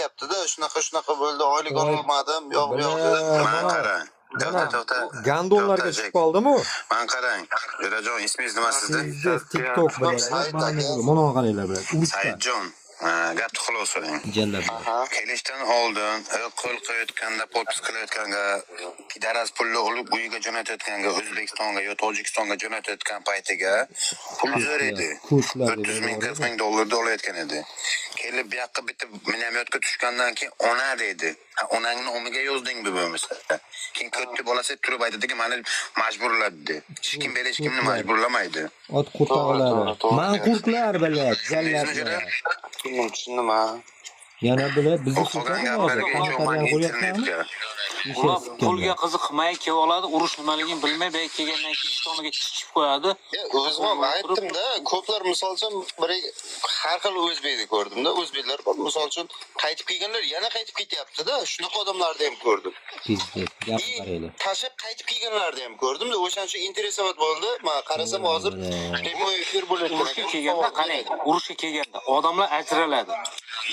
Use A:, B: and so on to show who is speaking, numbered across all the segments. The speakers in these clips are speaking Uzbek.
A: ketyapti-da, shunaqa bo'ldi, oylik olmadim, yo'q dedi.
B: Men qarang. To'xta.
C: Gandonlarga chiqib qoldimi?
B: Men qarang. Jo'rajon, ismingiz nima sizda?
C: TikTok bilan mana qaranglar bilan.
B: Saidjon. Gapni xulos so'rang. Kelishdan oldin qo'l qo'yayotganda, podpis qilayotganda, idaraz pulni olib uyiga jo'natayotganga, O'zbekistonga yo Tojikistonga jo'natayotgan paytiga pul zo'r edi. 400 ming, 40 ming dollarni olayotgan edi. Kelib bu yoqqa bitta minomyotga tushgandan keyin ona dedi. Onangni omiga yozdingmi bo'lmasa? Keyin ko'tti bolasi turib aytdiki, meni majburladi. Hech kim hech kimni majburlamaydi.
C: Ot qurtog'lari. Manqurtlar bilan, jallatlar.
A: Tushundim ha.
C: Yana bular bizni
B: Qolgan gaplarga internetga.
D: Ular pulga qiziqmay kelib oladi, urush nimaligini bilmay, belki kelgandan keyin ishtomiga chiqib qo'yadi.
A: O'zim aytdim-da, ko'plar misol uchun har xil o'zbekni ko'rdim-da, o'zbeklar bor, misol uchun qaytib kelganlar yana qaytib ketyapti-da, shunaqa odamlarni ham ko'rdim. Tashib qaytib kelganlarni ham ko'rdim-da, o'shaning uchun interesovat bo'ldi. Men qarasam hozir prямой efir bo'layotgan.
D: Urushga kelganda qanday? Urushga kelganda odamlar ajraladi.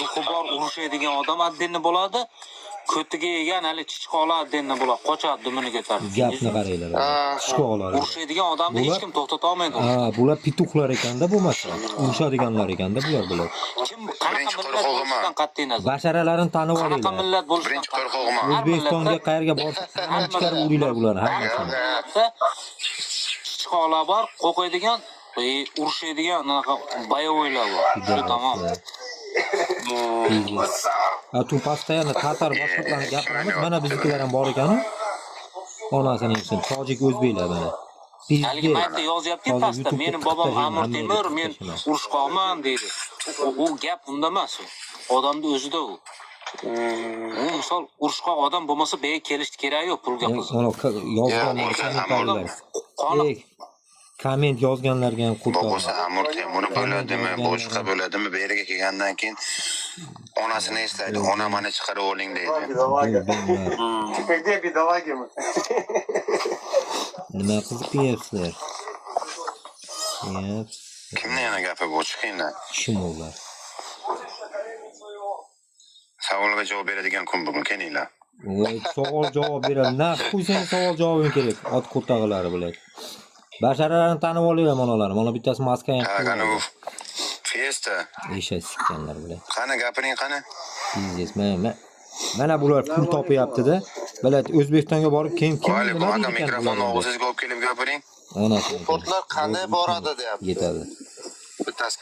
D: Duxubor urushadigan odam addenni bo'ladi. Ko'tiga yegan hali chichqolar addenni bo'ladi. Qochadi, dumini ko'taradi.
C: Gapni qaranglar. Chichqolar.
D: Urushadigan odamni hech kim to'xtata olmaydi.
C: Bular pituxlar ekanda bo'lmasa, urushadiganlar ekanda bular.
D: Kim qanaqa millat bo'lishidan qat'iy nazar.
C: Basharalarini tanib olinglar.
D: Qanaqa millat bo'lishidan
B: Birinchi qo'rqog'im.
C: O'zbekistonga qayerga borsa, hamma chiqarib uringlar bularni hammasini.
D: Chichqolar bor, qo'qiydigan, urushadigan anaqa boyovoylar bor. Shu tamom.
C: Tu постоянно tatar boshliqlarni gapiramiz. Mana biznikilar ham bor ekan. Onasini ham tojik o'zbeklar mana.
D: Haligi mayda yozyapti pastda, meni bobom Amir Temur, men urushqoqman deydi. U gap unda emas. Odamning o'zida u. Misol urushqoq odam bo'lmasa bega kelishdi kerak yo'q pulga qiziq.
C: Yozganlar, komment yozganlarga ham qo'l
B: Bo'lsa Amir Temur bo'ladimi, boshqa bo'ladimi, bu yerga kelgandan keyin onasini eslaydi. Ona meni chiqarib oling deydi.
A: Где бедолаги-mi?
C: Nima qilib qilyapsizlar?
B: Kimni yana gapi bu chiqinglar.
C: Kim ular?
B: Savolga javob beradigan kun bugun kelinglar.
C: Savol javob beradi. Naq qo'ysang savol javobim kerak. Ot qo'tag'ilari bilan. Basharalarini tanib olaylar monolar. Mana bittasi maska ham.
B: Qani u Fiesta.
C: Esha sikkanlar bilan.
B: Qani gapiring qani?
C: Mana bular pul topyapti-da. Biladi O'zbekistonga borib kim
B: Vali bu
C: nima
B: aka
C: deydi
B: mikrofonni og'zingizga olib kelib gapiring.
C: Onasi
A: Portlar qanday boradi deyapti.
C: Yetadi.
A: Bittasi